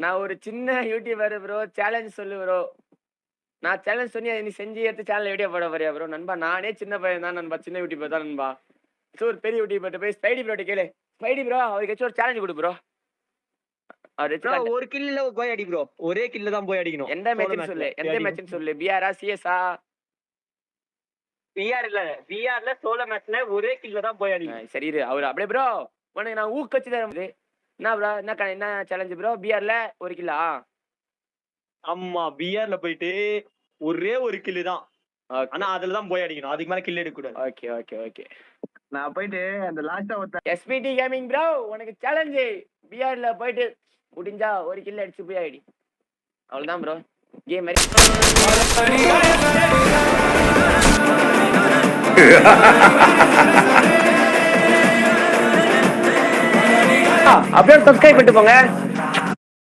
நான் ஒரு சின்ன யூடியூபர் ப்ரோ. சேலஞ்ச் சொல்லு ப்ரோ. நான் சேலஞ்ச் சொன்னி நீ செஞ்சு எடுத்து சேனல்ல வீடியோ போட போறியா ப்ரோ? நண்பா நானே சின்ன பையன் தான் நண்பா. சின்ன யூடியூபர் தான் நண்பா. ஒரு பெரிய யூடியூபர்ட்ட போய் ஸ்பைடி ப்ரோட்ட கேளு. ஸ்பைடி ப்ரோ அவருக்கு ஒரு சேலஞ்ச் குடு ப்ரோ. ப்ரோ ஒரு கில்ல போய் அடி ப்ரோ. ஒரே கில்ல தான் போய் அடிக்கணும். எந்த மேட்ச்னு சொல்லு. எந்த மேட்ச்னு சொல்லு. பிஆரா சிஎஸ்ஆ? பிஆர் இல்ல. பிஆர்ல சோலோ மேட்ச்ல ஒரே கில்ல தான் போய் அடிக்கணும். சரி இரு. அவரு அப்படியே ப்ரோ. உனக்கு நான் ஊக்கச்சு தரேன். என்ன ப்ரோ? என்ன சேலஞ்ச் ப்ரோ? பிஆர்ல ஒரு கில்லா? ஆமா பிஆர்ல போயிட்டு ஒரே ஒரு கில்லு தான். ஆனா அதுல தான் போய் அடிக்கணும். அதுக்கு மேல கில் எடுக்க கூடாது. Okay okay okay. நான் போயிட்டு அந்த லாஸ்டா எஸ்பிடி கேமிங் ப்ரோ உனக்கு சேலஞ்ச். பிஆர்ல போயிட்டு முடிஞ்சா ஒரு கில் அடிச்சு போய் அடி. அவ்வளவுதான் ப்ரோ. கேம் மாதிரி. அப்படியே சப்ஸ்கிரைப் பண்ணிட்டு போங்க.